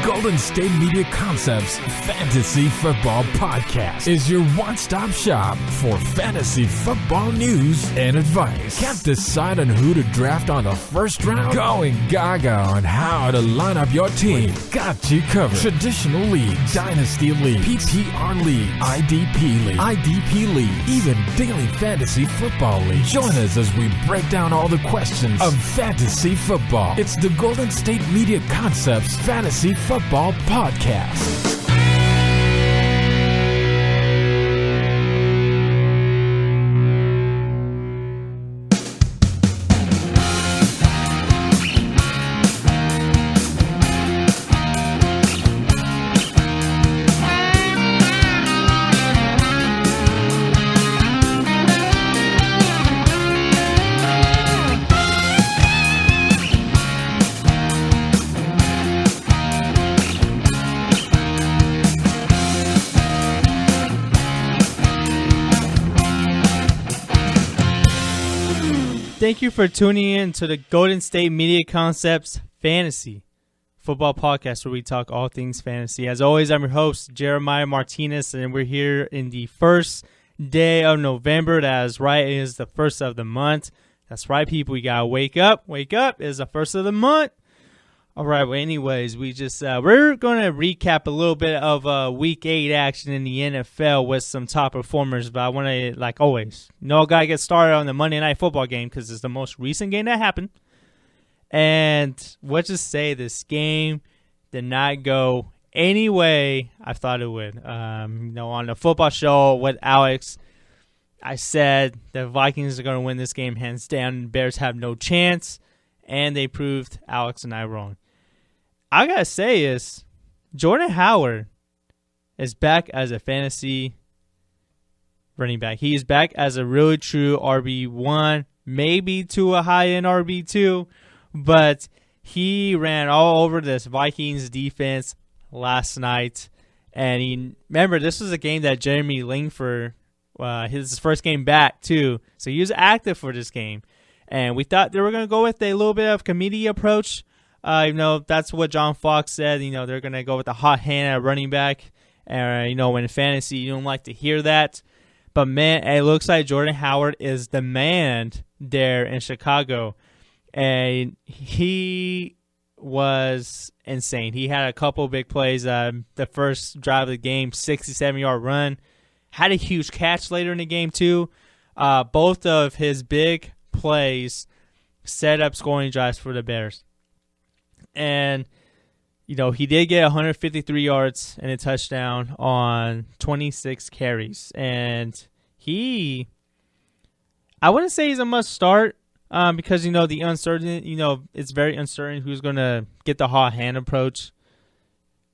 Golden State Media Concepts Fantasy Football Podcast is your one-stop shop for fantasy football news and advice. Can't decide on who to draft on the first round? Going gaga on how to line up your team. We've got you covered. Traditional leagues, Dynasty League, PPR League, IDP League, even Daily Fantasy Football League. Join us as we break down all the questions of fantasy football. It's the Golden State Media Concepts Fantasy Football Podcast. Thank you for tuning in to the Golden State Media Concepts Fantasy Football Podcast, where we talk all things fantasy. As always, I'm your host, Jeremiah Martinez, and we're here in the first day of November. That is right, it is the first of the month. That's right, people. We gotta wake up. Wake up! It's the first of the month. All right. Well, anyways, we're gonna recap a little bit of Week 8 action in the NFL with some top performers. But I want to, like always, I gotta get started on the Monday Night Football game because it's the most recent game that happened. And let's just say this game did not go any way I thought it would. On the football show with Alex, I said the Vikings are gonna win this game hands down. The Bears have no chance, and they proved Alex and I wrong. I gotta say is Jordan Howard is back as a fantasy running back. He is back as a really true RB1, maybe to a high-end RB2, but he ran all over this Vikings defense last night. And remember, this was a game that Jeremy Langford, his first game back too, so he was active for this game. And we thought they were going to go with a little bit of committee approach. That's what John Fox said. They're going to go with the hot hand at running back. And, in fantasy, you don't like to hear that. But, man, it looks like Jordan Howard is the man there in Chicago. And he was insane. He had a couple big plays. The first drive of the game, 67-yard run. Had a huge catch later in the game, too. Both of his big plays set up scoring drives for the Bears. And, he did get 153 yards and a touchdown on 26 carries. And I wouldn't say he's a must start because, the uncertain, it's very uncertain who's going to get the hot hand approach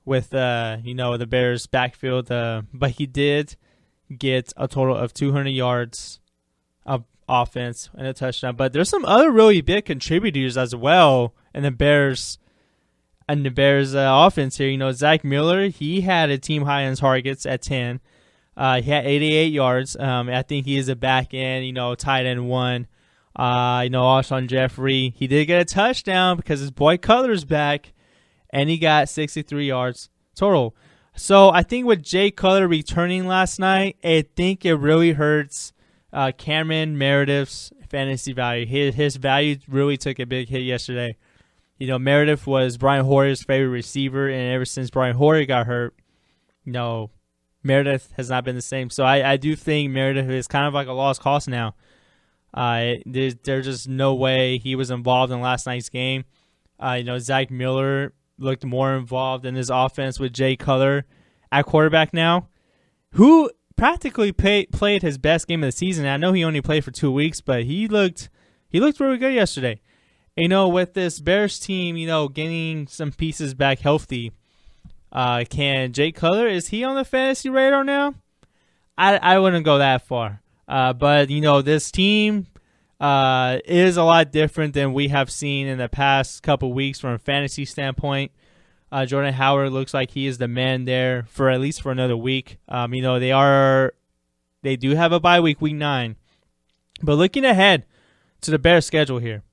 with, the Bears backfield. But he did get a total of 200 yards of offense and a touchdown. But there's some other really big contributors as well in the Bears offense here. Zach Miller, he had a team high in targets at 10. He had 88 yards. I think he is a back end, tight end one. Alshon Jeffrey, he did get a touchdown because his boy Cutler's back, and he got 63 yards total. So I think with Jay Cutler returning last night, I think it really hurts Cameron Meredith's fantasy value. His value really took a big hit yesterday. Meredith was Brian Hoyer's favorite receiver, and ever since Brian Hoyer got hurt, Meredith has not been the same. So I do think Meredith is kind of like a lost cause now. There's just no way he was involved in last night's game. Zach Miller looked more involved in his offense with Jay Cutler at quarterback now, who practically played his best game of the season. I know he only played for 2 weeks, but he looked really good yesterday. With this Bears team, getting some pieces back healthy, can Jay Cutler, is he on the fantasy radar now? I wouldn't go that far. But, this team is a lot different than we have seen in the past couple weeks from a fantasy standpoint. Jordan Howard looks like he is the man there for at least for another week. They do have a bye week, week 9. But looking ahead to the Bears schedule here,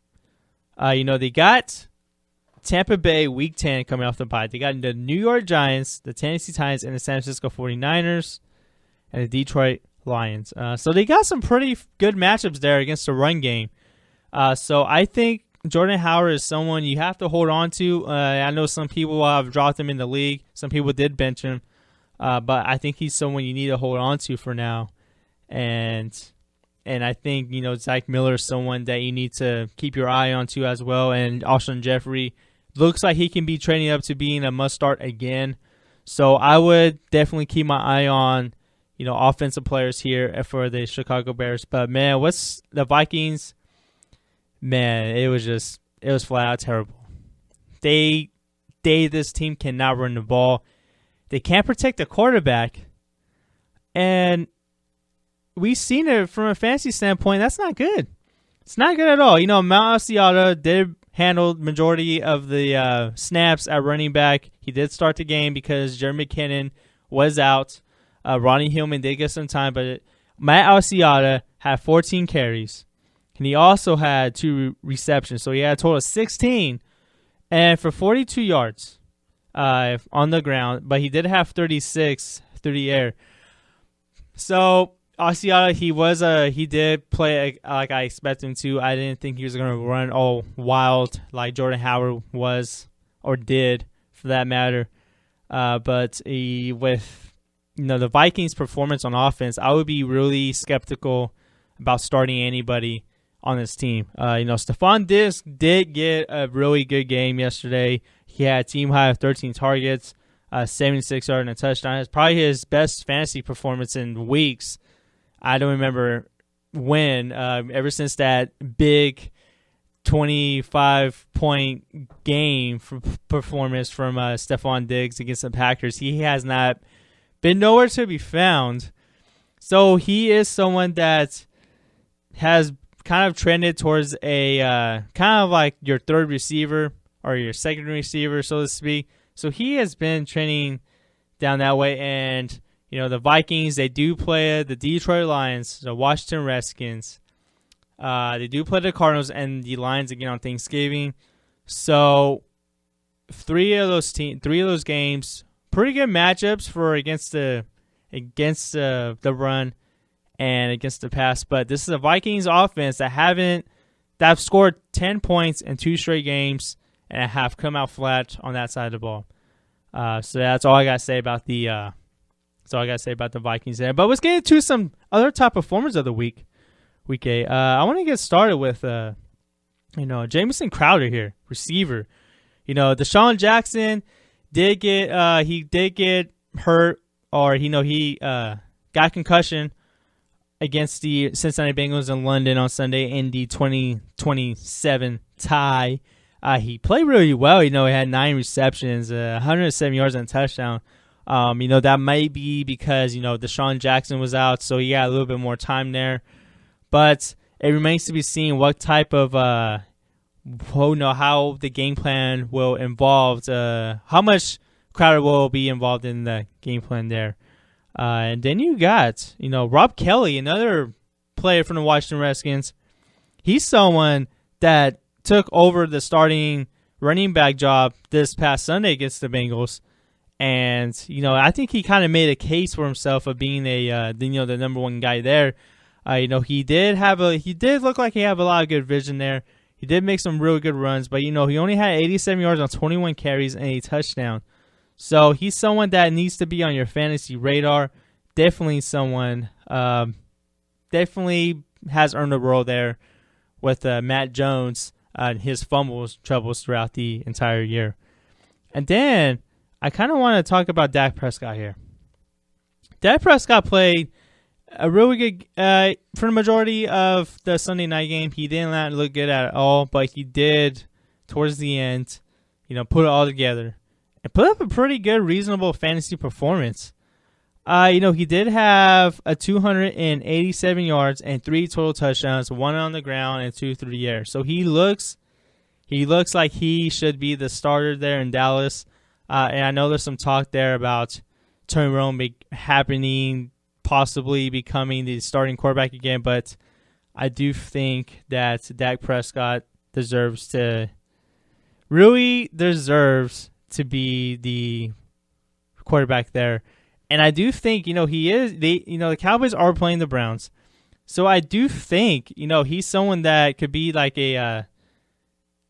they got Tampa Bay Week 10 coming off the bye. They got the New York Giants, the Tennessee Titans, and the San Francisco 49ers, and the Detroit Lions. So they got some pretty good matchups there against the run game. So I think Jordan Howard is someone you have to hold on to. I know some people have dropped him in the league. Some people did bench him. But I think he's someone you need to hold on to for now. And I think, Zach Miller is someone that you need to keep your eye on too as well. And Alshon Jeffrey looks like he can be training up to being a must start again. So I would definitely keep my eye on, offensive players here for the Chicago Bears. But man, what's the Vikings? Man, it was flat out terrible. This team cannot run the ball. They can't protect the quarterback. And we've seen it from a fantasy standpoint. That's not good. It's not good at all. Mount Asiata did handle majority of the snaps at running back. He did start the game because Jerry McKinnon was out. Ronnie Hillman did get some time, but Matt Asiata had 14 carries. And he also had 2 receptions. So he had a total of 16. And for 42 yards on the ground. But he did have 36 through the air. So Asiata, he did play like I expected him to. I didn't think he was going to run all wild like Jordan Howard was or did for that matter. But with the Vikings' performance on offense, I would be really skeptical about starting anybody on this team. Stephon Diggs did get a really good game yesterday. He had a team high of 13 targets, 76 yards and a touchdown. It's probably his best fantasy performance in weeks. I don't remember when, ever since that big 25-point game performance from Stephon Diggs against the Packers. He has not been nowhere to be found. So he is someone that has kind of trended towards a kind of like your third receiver or your second receiver, so to speak. So he has been trending down that way. And, the Vikings, they do play the Detroit Lions, the Washington Redskins. They do play the Cardinals and the Lions again on Thanksgiving. So 3 of those games, pretty good matchups for against the run and against the pass. But this is a Vikings offense that have scored 10 points in 2 straight games and have come out flat on that side of the ball. So that's all I gotta say about the Vikings there. But let's get into some other top performers of the week 8. I want to get started with Jamison Crowder here, receiver. Deshaun Jackson did get hurt, or he got concussion against the Cincinnati Bengals in London on Sunday in the 20-27 tie. He played really well. He had 9 receptions, 107 yards and a touchdown. That might be because, Deshaun Jackson was out, so he got a little bit more time there. But it remains to be seen what type of, how the game plan will involve, how much Crowder will be involved in the game plan there. And then you got, Rob Kelly, another player from the Washington Redskins. He's someone that took over the starting running back job this past Sunday against the Bengals. And, I think he kind of made a case for himself of being the number one guy there. He did look like he had a lot of good vision there. He did make some really good runs, but, he only had 87 yards on 21 carries and a touchdown. So he's someone that needs to be on your fantasy radar. Definitely someone, definitely has earned a role there with Matt Jones and his troubles throughout the entire year. And then I kind of want to talk about Dak Prescott here. Dak Prescott played a really good, for the majority of the Sunday night game. He didn't look good at all, but he did, towards the end, put it all together and put up a pretty good, reasonable fantasy performance. He did have a 287 yards and 3 total touchdowns, 1 on the ground and 2 through the air. So he looks like he should be the starter there in Dallas. And I know there's some talk there about Tony Romo possibly becoming the starting quarterback again, but I do think that Dak Prescott deserves to Rui deserves to be the quarterback there. And I do think, he is. The Cowboys are playing the Browns. So I do think, he's someone that could be like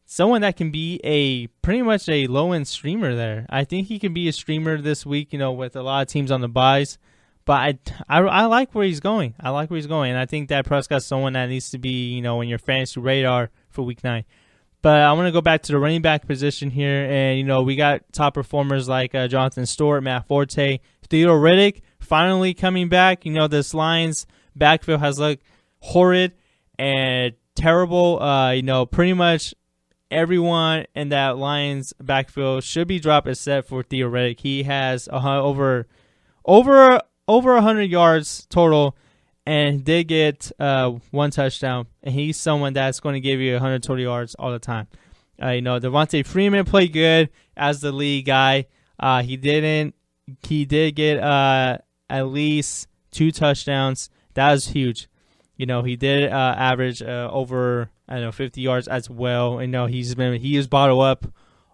someone that can be pretty much a low-end streamer there. I think he can be a streamer this week, with a lot of teams on the buys. But I like where he's going. And I think Dak Prescott's someone that needs to be, in your fantasy radar for Week 9. But I want to go back to the running back position here. And, we got top performers like Jonathan Stewart, Matt Forte, Theodore Riddick finally coming back. This Lions backfield has looked horrid and terrible. Pretty much everyone in that Lions backfield should be dropped except for Theodore Riddick. He has over 100 yards total and did get one touchdown. And he's someone that's going to give you 100 total yards all the time. Devontae Freeman played good as the lead guy. He did get at least 2 touchdowns. That was huge. He did average over 50 yards as well. He is bottled up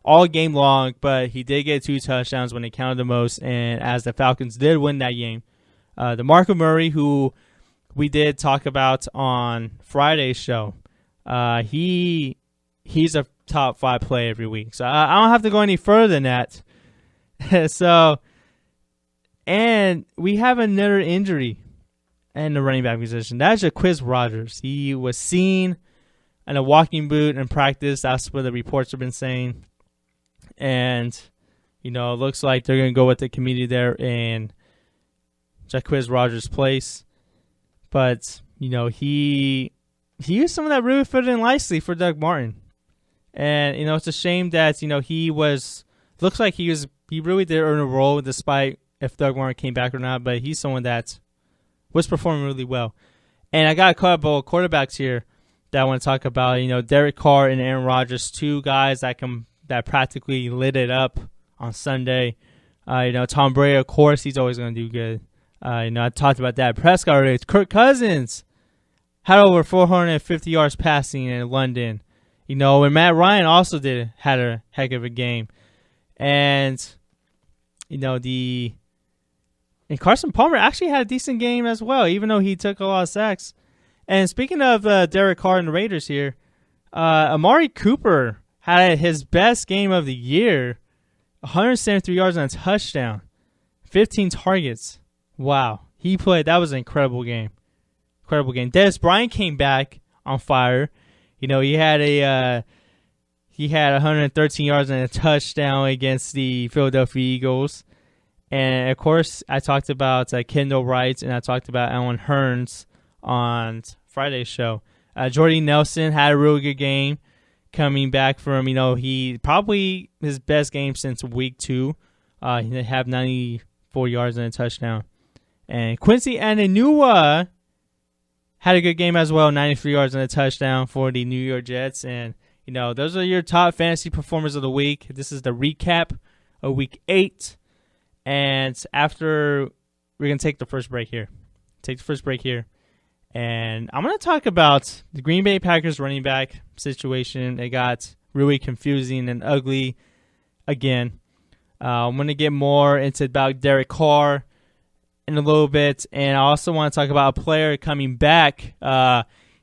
all game long, but he did get 2 touchdowns when it counted the most. And as the Falcons did win that game, DeMarco Murray, who we did talk about on Friday's show, he's a top 5 play every week. So I don't have to go any further than that. And we have another injury in the running back position. That's Jacquizz Rodgers. He was seen in a walking boot in practice. That's what the reports have been saying. And, it looks like they're going to go with the committee there in Jacquizz Rodgers' place. But, he used some of that really fitted in nicely for Doug Martin. And, it's a shame that, looks like he really did earn a role despite if Doug Martin came back or not. But he's someone that was performing really well. And I got a couple of quarterbacks here that I want to talk about. Derek Carr and Aaron Rodgers, 2 guys that practically lit it up on Sunday. Tom Brady, of course, he's always going to do good. I talked about Dak Prescott already. Kirk Cousins had over 450 yards passing in London. And Matt Ryan also had a heck of a game. And, and Carson Palmer actually had a decent game as well, even though he took a lot of sacks. And speaking of Derek Carr and the Raiders here, Amari Cooper had his best game of the year, 173 yards and a touchdown, 15 targets. Wow. He played. That was an incredible game. Dez Bryant came back on fire. He had 113 yards and a touchdown against the Philadelphia Eagles. And, of course, I talked about Kendall Wright and I talked about Alan Hearns on Friday's show. Jordy Nelson had a really good game coming back from, he probably his best game since week 2. He had 94 yards and a touchdown. And Quincy Ananua had a good game as well, 93 yards and a touchdown for the New York Jets. And, those are your top fantasy performers of the week. This is the recap of Week 8. And after, we're going to take the first break here. And I'm going to talk about the Green Bay Packers running back situation. It got really confusing and ugly again. I'm going to get more into about Derek Carr in a little bit. And I also want to talk about a player coming back.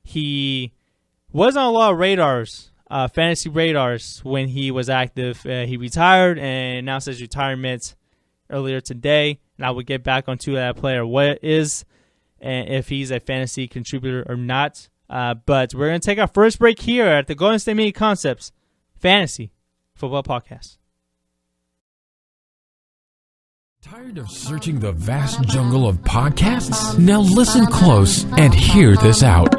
He was on a lot of radars, fantasy radars, when he was active. He retired and announced his retirement earlier today. And I will get back onto that player, what it is, and if he's a fantasy contributor or not. But we're going to take our first break here at the Golden State Media Concepts Fantasy Football Podcast. Tired of searching the vast jungle of podcasts? Now listen close and hear this out.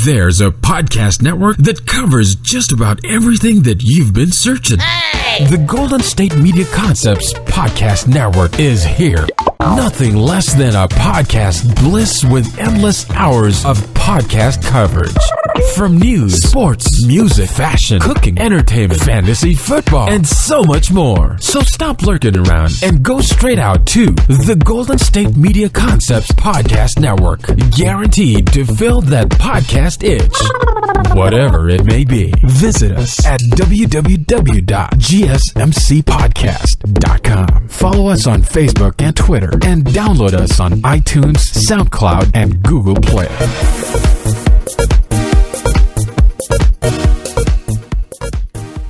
There's a podcast network that covers just about everything that you've been searching. Hey! The Golden State Media Concepts Podcast Network is here. Nothing less than a podcast bliss with endless hours of podcast coverage. From news, sports, music, fashion, cooking, entertainment, fantasy, football, and so much more. So stop lurking around and go straight out to the Golden State Media Concepts Podcast Network. Guaranteed to fill that podcast itch. Whatever it may be. Visit us at www.gsmcpodcast.com. Follow us on Facebook and Twitter, and download us on iTunes, SoundCloud, and Google Play.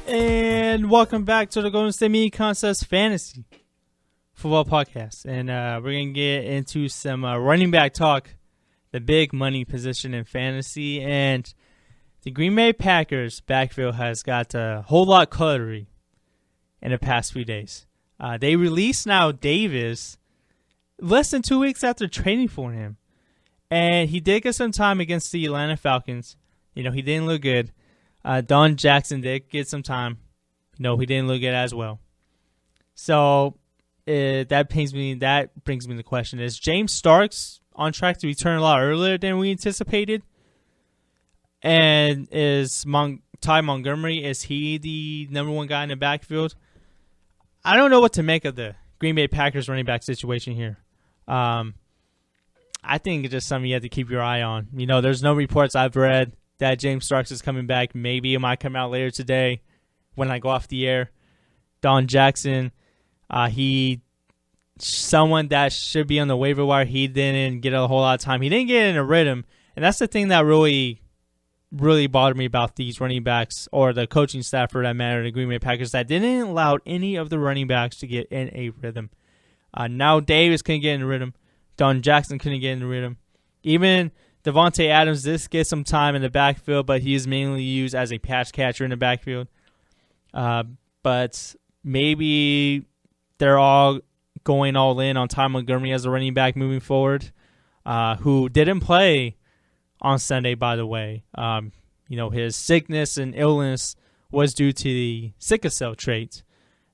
And welcome back to the Golden State Media Concepts Fantasy Football Podcast. And we're going to get into some running back talk, the big money position in fantasy. And the Green Bay Packers backfield has got a whole lot cluttery in the past few days. They released now Davis less than 2 weeks after trading for him. And he did get some time against the Atlanta Falcons. He didn't look good. Don Jackson did get some time. He didn't look good as well. So that brings me to the question: is James Starks on track to return a lot earlier than we anticipated? And is Ty Montgomery, is he the number one guy in the backfield? I don't know what to make of the Green Bay Packers running back situation here. I think it's just something you have to keep your eye on. There's no reports I've read that James Starks is coming back. Maybe it might come out later today when I go off the air. Don Jackson, he someone that should be on the waiver wire. He didn't get a whole lot of time. He didn't get in a rhythm, and that's the thing that really bothered me about these running backs, or the coaching staff for that matter, the Green Bay Packers, that didn't allow any of the running backs to get in a rhythm. Now Davis couldn't get in a rhythm. Don Jackson couldn't get in a rhythm. Even Devontae Adams did get some time in the backfield, but he is mainly used as a pass catcher in the backfield. But maybe they're all going all in on Ty Montgomery as a running back moving forward, who didn't play on Sunday, by the way. His sickness and illness was due to the sickle cell trait,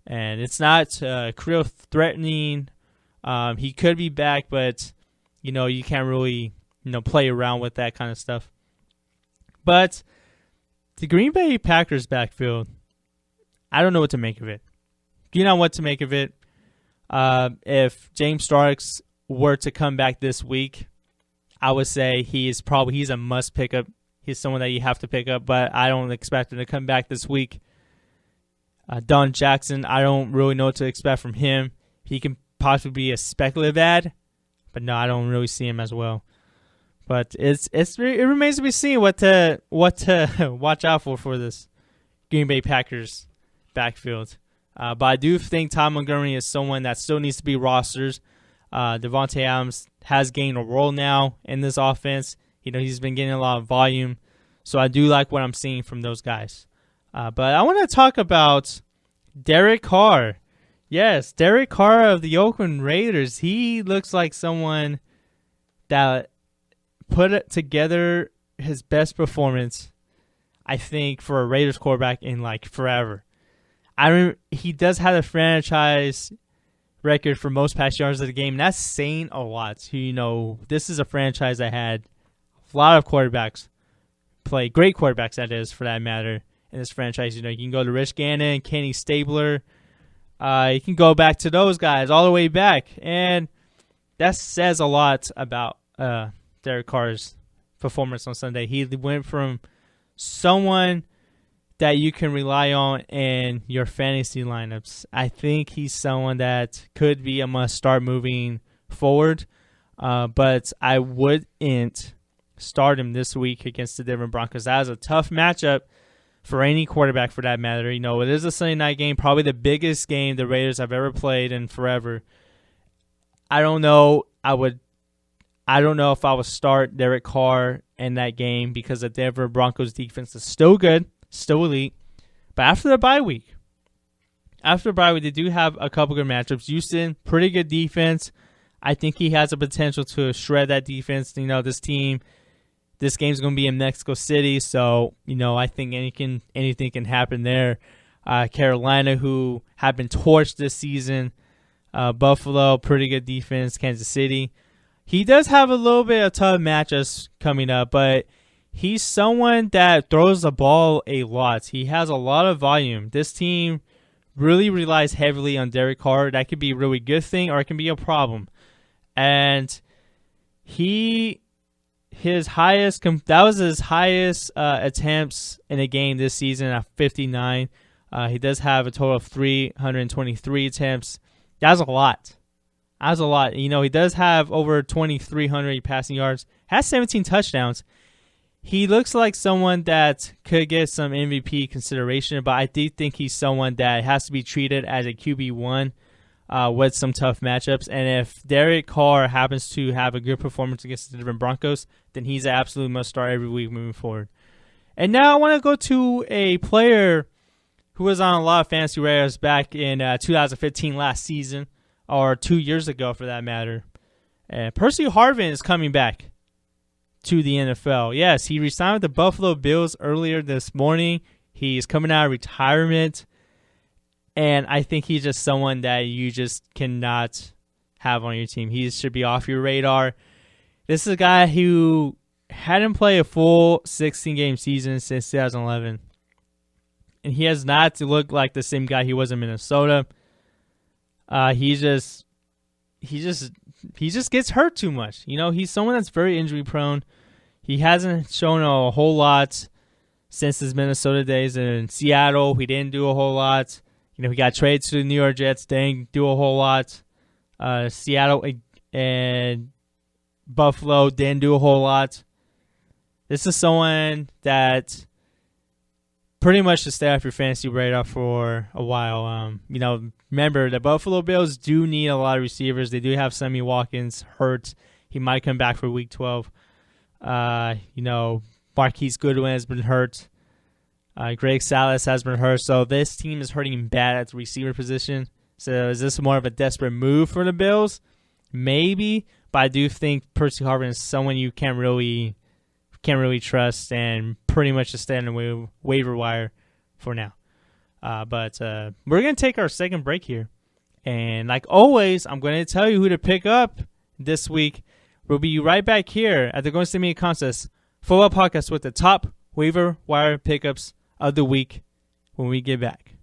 and it's not career-threatening. He could be back, but you can't really play around with that kind of stuff. But the Green Bay Packers backfield, I don't know what to make of it. You know what to make of it? If James Starks were to come back this week, I would say he's a must pick up. He's someone that you have to pick up, but I don't expect him to come back this week. Don Jackson, I don't really know what to expect from him. He can possibly be a speculative add, but no, I don't really see him as well. But it remains to be seen what to watch out for this Green Bay Packers backfield. But I do think Ty Montgomery is someone that still needs to be rostered. Devontae Adams has gained a role now in this offense. He's been getting a lot of volume. So I do like what I'm seeing from those guys. But I want to talk about Derek Carr. Yes, Derek Carr of the Oakland Raiders. He looks like someone that put together his best performance, I think, for a Raiders quarterback in forever. He does have a franchise record for most pass yards of the game. And that's saying a lot. This is a franchise that had a lot of quarterbacks play, great quarterbacks, that is, for that matter, in this franchise. You can go to Rich Gannon, Kenny Stabler. You can go back to those guys all the way back. And that says a lot about Derek Carr's performance on Sunday. He went from someone that you can rely on in your fantasy lineups. I think he's someone that could be a must-start moving forward, but I wouldn't start him this week against the Denver Broncos. That is a tough matchup for any quarterback, for that matter. It is a Sunday night game, probably the biggest game the Raiders have ever played in forever. I don't know if I would start Derek Carr in that game because the Denver Broncos defense is still good, still elite. But after the bye week, they do have a couple good matchups. Houston, pretty good defense. I think he has the potential to shred that defense. This game's going to be in Mexico City, so I think anything can happen there. Carolina, who have been torched this season. Buffalo, pretty good defense. Kansas City. He does have a little bit of tough matchups coming up, but he's someone that throws the ball a lot. He has a lot of volume. This team really relies heavily on Derek Carr. That could be a really good thing or it can be a problem. And his highest attempts in a game this season at 59. He does have a total of 323 attempts. That's a lot. He does have over 2,300 passing yards. Has 17 touchdowns. He looks like someone that could get some MVP consideration, but I do think he's someone that has to be treated as a QB1 with some tough matchups. And if Derek Carr happens to have a good performance against the Denver Broncos, then he's an absolute must-start every week moving forward. And now I want to go to a player who was on a lot of fantasy radars back in 2015 last season, or 2 years ago for that matter. Percy Harvin is coming back to the NFL. Yes, he resigned with the Buffalo Bills earlier this morning. He's coming out of retirement, and I think he's just someone that you just cannot have on your team. He should be off your radar. This is a guy who hadn't played a full 16-game season since 2011, and he has not looked like the same guy he was in Minnesota. He just gets hurt too much. He's someone that's very injury prone. He hasn't shown a whole lot since his Minnesota days. In Seattle, he didn't do a whole lot. He got traded to the New York Jets. Didn't do a whole lot. Seattle and Buffalo didn't do a whole lot. This is someone that pretty much should stay off your fantasy radar for a while. Remember, the Buffalo Bills do need a lot of receivers. They do have Sammy Watkins hurt. He might come back for Week 12. Marquise Goodwin has been hurt. Greg Salas has been hurt. So this team is hurting bad at the receiver position. So is this more of a desperate move for the Bills? Maybe, but I do think Percy Harvin is someone you can't really trust and pretty much just stay on the waiver wire for now. But we're going to take our second break here. And like always, I'm going to tell you who to pick up this week. We'll be right back here at the Golden State Media Concepts Football Podcast with the top waiver wire pickups of the week when we get back.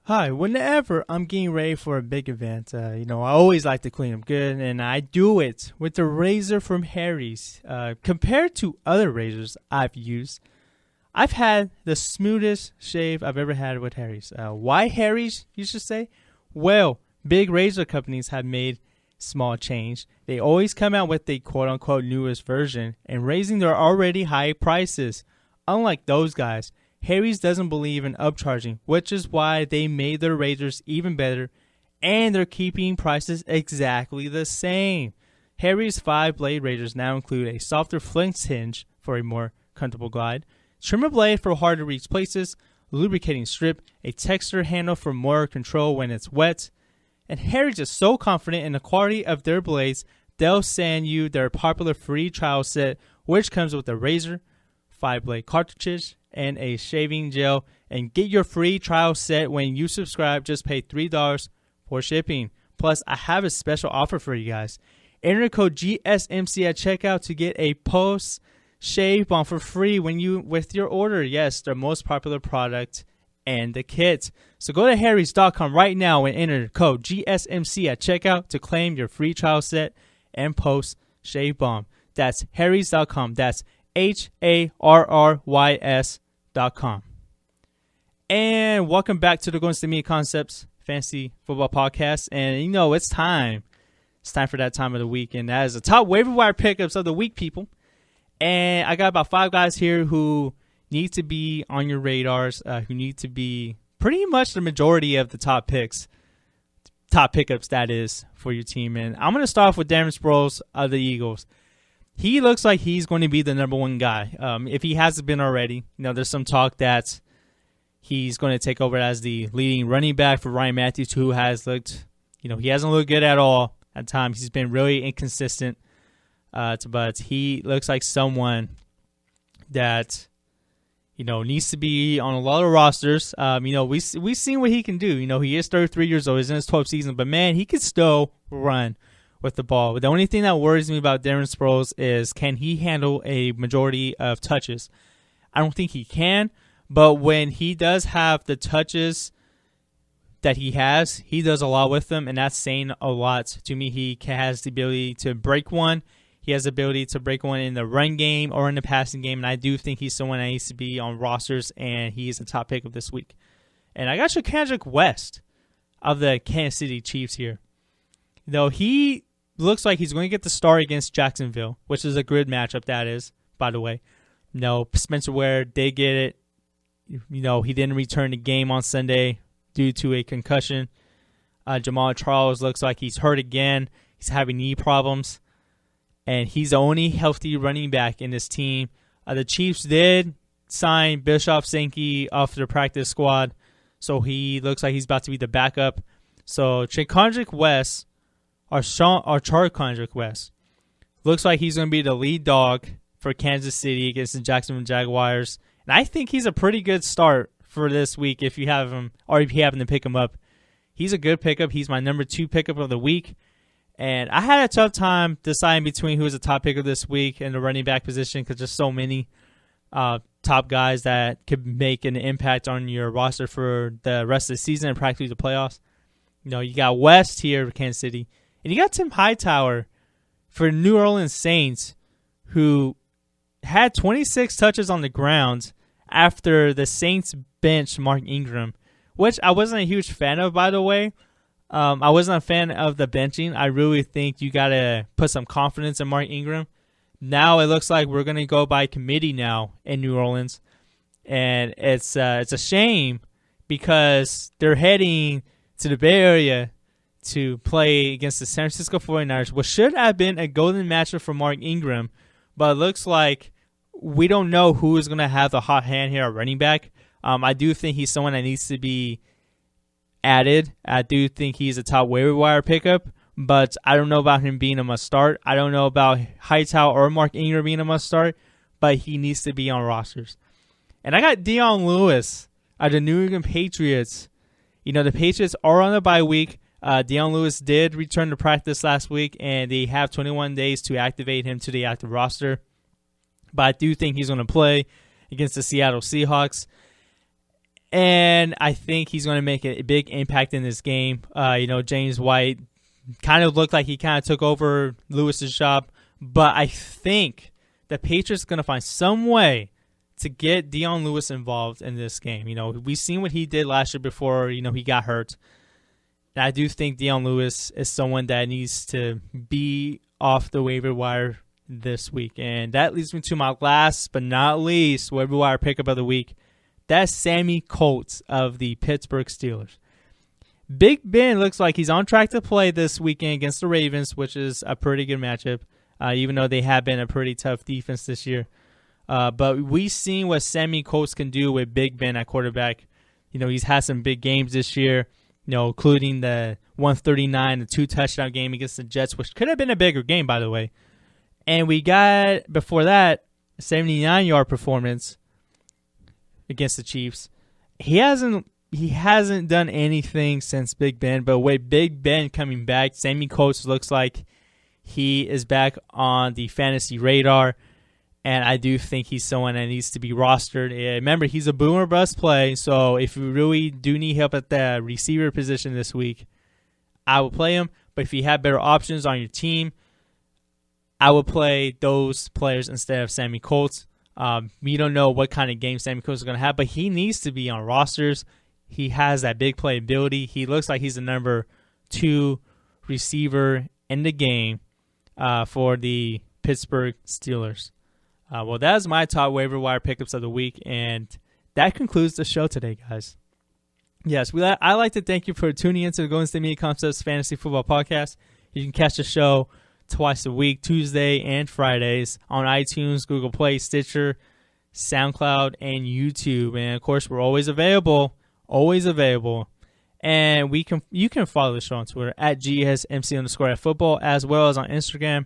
Hi, whenever I'm getting ready for a big event, I always like to clean them good, and I do it with the razor from Harry's. Compared to other razors I've used, I've had the smoothest shave I've ever had with Harry's. Why Harry's, you should say? Well, big razor companies have made small change. They always come out with the quote-unquote newest version and raising their already high prices. Unlike those guys, Harry's doesn't believe in upcharging, which is why they made their razors even better, and they're keeping prices exactly the same. Harry's 5-blade razors now include a softer flex hinge for a more comfortable glide, trimmer blade for hard-to-reach places, lubricating strip, a texture handle for more control when it's wet. And Harry's is so confident in the quality of their blades, they'll send you their popular free trial set, which comes with a razor, 5-blade cartridges, and a shaving gel. And get your free trial set when you subscribe. Just pay $3 for shipping. Plus, I have a special offer for you guys. Enter code GSMC at checkout to get a post shave balm for free with your order. Yes, their most popular product and the kit. So go to harrys.com right now and enter code GSMC at checkout to claim your free trial set and post shave balm. That's harrys.com. That's HARRYS.com. And welcome back to the Golden State Media Concepts Fantasy Football Podcast. And it's time. It's time for that time of the week. And that is the top waiver wire pickups of the week, people. And I got about 5 guys here who need to be on your radars, who need to be pretty much the majority of the top pickups, that is, for your team. And I'm going to start off with Darren Sproles of the Eagles. He looks like he's going to be the number one guy. If he hasn't been already, there's some talk that he's going to take over as the leading running back for Ryan Matthews, who has looked, he hasn't looked good at all at times. He's been really inconsistent. But he looks like someone that, needs to be on a lot of rosters. We've seen what he can do. He is 33 years old. He's in his 12th season. But, man, he can still run with the ball. The only thing that worries me about Darren Sproles is, can he handle a majority of touches? I don't think he can, but when he does have the touches that he does a lot with them, and that's saying a lot to me. He has the ability to break one. He has the ability to break one in the run game or in the passing game, and I do think he's someone that needs to be on rosters, and he's a top pick of this week. And I got Kendrick West of the Kansas City Chiefs here. Though he looks like he's going to get the start against Jacksonville, which is a good matchup, that is, by the way. Spencer Ware did get it. He didn't return the game on Sunday due to a concussion. Jamal Charles looks like he's hurt again. He's having knee problems. And he's the only healthy running back in this team. The Chiefs did sign Bishop Sankey off their practice squad, so he looks like he's about to be the backup. So Kendrick West, or Kendrick West, looks like he's going to be the lead dog for Kansas City against the Jacksonville Jaguars. And I think he's a pretty good start for this week if you have him, or if you happen to pick him up. He's a good pickup. He's my number 2 pickup of the week. And I had a tough time deciding between who was the top pick of this week in the running back position, because there's so many top guys that could make an impact on your roster for the rest of the season and practically the playoffs. You got West here for Kansas City, and you got Tim Hightower for New Orleans Saints, who had 26 touches on the ground after the Saints benched Mark Ingram, which I wasn't a huge fan of, by the way. I wasn't a fan of the benching. I really think you got to put some confidence in Mark Ingram. Now it looks like we're going to go by committee now in New Orleans. And it's a shame because they're heading to the Bay Area to play against the San Francisco 49ers, which should have been a golden matchup for Mark Ingram. But it looks like we don't know who is going to have the hot hand here at running back. I do think he's someone that needs to be added. I do think he's a top waiver wire pickup, but I don't know about him being a must start. I don't know about Hightower or Mark Ingram being a must start, but he needs to be on rosters. And I got Dion Lewis of the New England Patriots. The Patriots are on the bye week. Dion Lewis did return to practice last week, and they have 21 days to activate him to the active roster. But I do think he's going to play against the Seattle Seahawks. And I think he's going to make a big impact in this game. James White kind of looked like he kind of took over Lewis's job. But I think the Patriots are going to find some way to get Dion Lewis involved in this game. We've seen what he did last year before, he got hurt. And I do think Dion Lewis is someone that needs to be off the waiver wire this week. And that leads me to my last but not least waiver wire pickup of the week. That's Sammy Coates of the Pittsburgh Steelers. Big Ben looks like he's on track to play this weekend against the Ravens, which is a pretty good matchup, even though they have been a pretty tough defense this year. But we've seen what Sammy Coates can do with Big Ben at quarterback. He's had some big games this year, including the 139, the 2-touchdown game against the Jets, which could have been a bigger game, by the way. And we got, before that, a 79-yard performance against the Chiefs. He hasn't done anything since Big Ben, but with Big Ben coming back, Sammy Coates looks like he is back on the fantasy radar, and I do think he's someone that needs to be rostered. Remember, he's a boomer bust play, so if you really do need help at the receiver position this week, I will play him. But if you have better options on your team, I will play those players instead of Sammy Coates. We don't know what kind of game Sammy Coates is going to have, but he needs to be on rosters. He has that big play ability. He looks like he's the number 2 receiver in the game for the Pittsburgh Steelers. Well, that is my top waiver wire pickups of the week, and that concludes the show today, guys. Yes, I'd like to thank you for tuning into the Golden State Media Concepts Fantasy Football Podcast. You can catch the show twice a week, Tuesday and Fridays, on iTunes, Google Play, Stitcher, SoundCloud, and YouTube. And, of course, we're always available. And you can follow the show on Twitter at GSMC_football, as well as on Instagram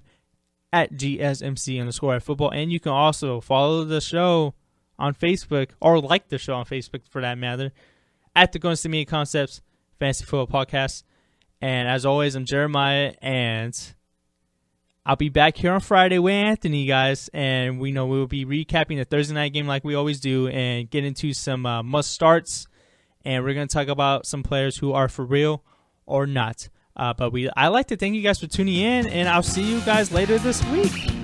at GSMC_football. And you can also follow the show on Facebook, or like the show on Facebook for that matter, at the Golden State Media Concepts Fantasy Football Podcast. And as always, I'm Jeremiah, and I'll be back here on Friday with Anthony, guys, and we will be recapping the Thursday night game like we always do and get into some must-starts, and we're going to talk about some players who are for real or not. I'd like to thank you guys for tuning in, and I'll see you guys later this week.